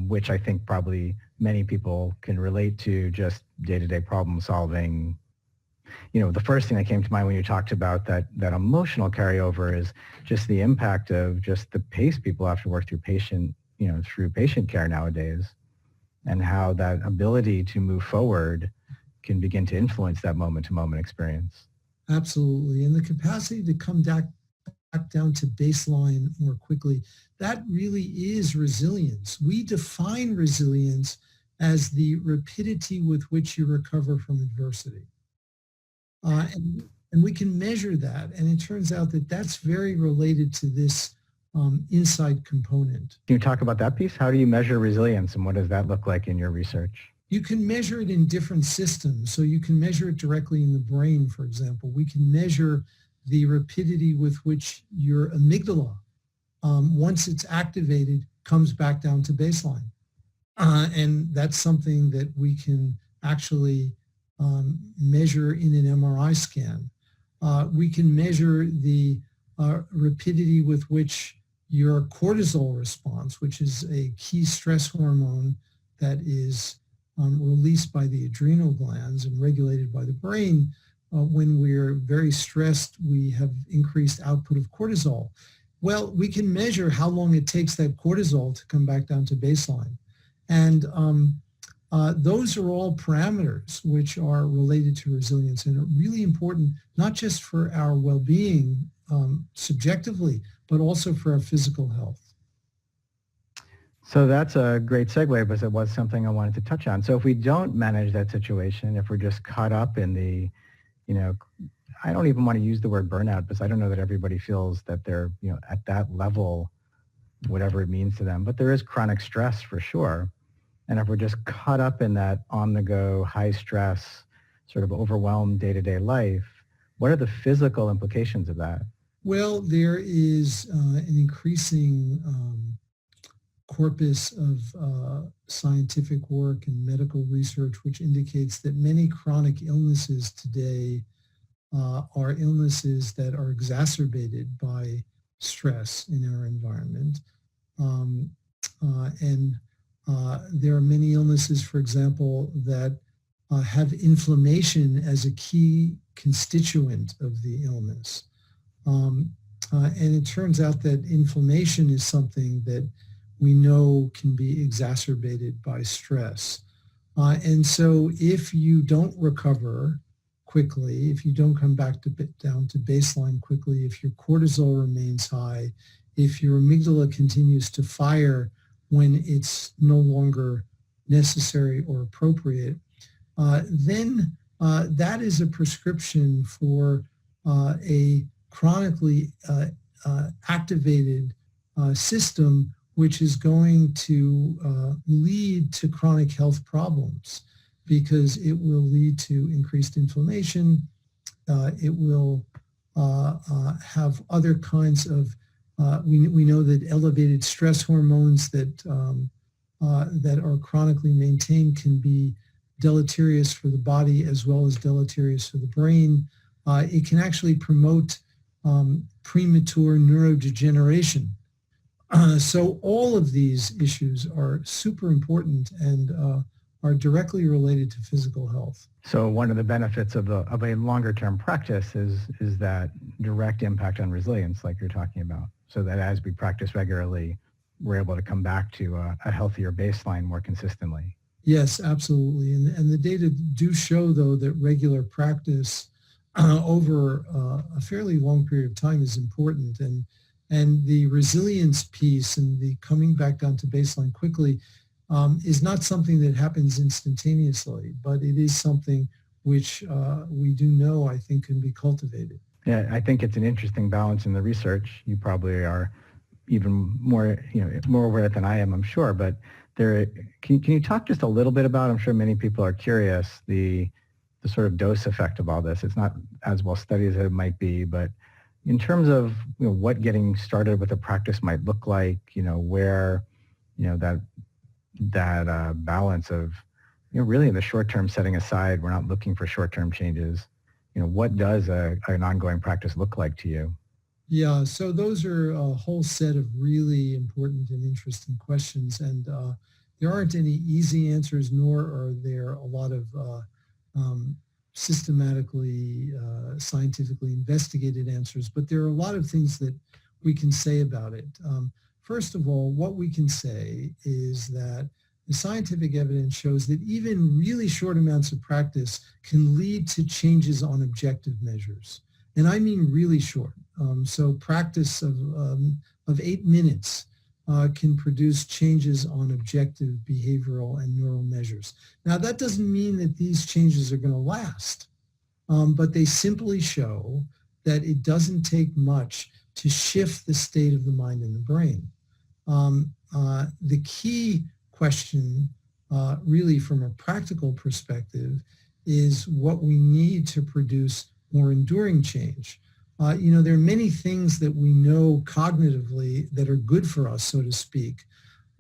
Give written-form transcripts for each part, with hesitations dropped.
which I think probably many people can relate to, just day-to-day problem solving. The first thing that came to mind when you talked about that emotional carryover is just the impact of just the pace people have to work through patient care nowadays, and how that ability to move forward can begin to influence that moment-to-moment experience. Absolutely. And the capacity to come back down to baseline more quickly, that really is resilience. We define resilience as the rapidity with which you recover from adversity. And we can measure that. And it turns out that that's very related to this insight component. Can you talk about that piece? How do you measure resilience, and what does that look like in your research? You can measure it in different systems. So you can measure it directly in the brain, for example. We can measure the rapidity with which your amygdala, once it's activated, comes back down to baseline. And that's something that we can actually measure in an MRI scan. We can measure the rapidity with which your cortisol response, which is a key stress hormone that is released by the adrenal glands and regulated by the brain. When we're very stressed, we have increased output of cortisol. Well, we can measure how long it takes that cortisol to come back down to baseline. And those are all parameters which are related to resilience and are really important, not just for our well-being subjectively, but also for our physical health. So that's a great segue, because it was something I wanted to touch on. So if we don't manage that situation, if we're just caught up in the, I don't even want to use the word burnout, because I don't know that everybody feels that they're, at that level, whatever it means to them, but there is chronic stress for sure. And if we're just caught up in that on-the-go, high-stress, sort of overwhelmed day-to-day life, what are the physical implications of that? Well, there is an increasing corpus of scientific work and medical research which indicates that many chronic illnesses today are illnesses that are exacerbated by stress in our environment. And there are many illnesses, for example, that have inflammation as a key constituent of the illness. And it turns out that inflammation is something that we know can be exacerbated by stress. And so if you don't recover quickly, if you don't come back down to baseline quickly, if your cortisol remains high, if your amygdala continues to fire when it's no longer necessary or appropriate, then that is a prescription for a chronically activated system, which is going to lead to chronic health problems, because it will lead to increased inflammation. It will have other kinds of, we know that elevated stress hormones that are chronically maintained can be deleterious for the body as well as deleterious for the brain. It can actually promote premature neurodegeneration. So all of these issues are super important and are directly related to physical health. So one of the benefits of a longer-term practice is that direct impact on resilience, like you're talking about, so that as we practice regularly, we're able to come back to a healthier baseline more consistently. Yes, absolutely. And the data do show, though, that regular practice over a fairly long period of time is important. And the resilience piece and the coming back down to baseline quickly is not something that happens instantaneously, but it is something which we do know, I think, can be cultivated. Yeah, I think it's an interesting balance in the research. You probably are even more, more aware than I am, I'm sure. But can you talk just a little bit about, I'm sure many people are curious, the sort of dose effect of all this. It's not as well studied as it might be, but in terms of what getting started with a practice might look like, where that balance of really in the short term setting aside, we're not looking for short term changes. What does an ongoing practice look like to you? Yeah, so those are a whole set of really important and interesting questions, and there aren't any easy answers, nor are there a lot of um, systematically, scientifically investigated answers, but there are a lot of things that we can say about it. First of all, what we can say is that the scientific evidence shows that even really short amounts of practice can lead to changes on objective measures. And I mean really short. So practice of 8 minutes can produce changes on objective behavioral and neural measures. Now, that doesn't mean that these changes are going to last, but they simply show that it doesn't take much to shift the state of the mind and the brain. The key question, really from a practical perspective, is what we need to produce more enduring change. There are many things that we know cognitively that are good for us, so to speak.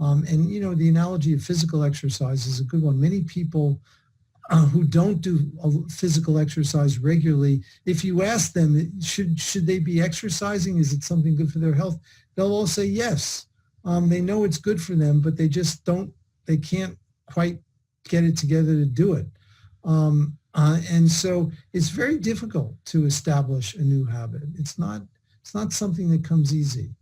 The analogy of physical exercise is a good one. Many people who don't do physical exercise regularly, if you ask them, should they be exercising? Is it something good for their health? They'll all say yes. They know it's good for them, but they can't quite get it together to do it. And so it's very difficult to establish a new habit. It's not something that comes easy.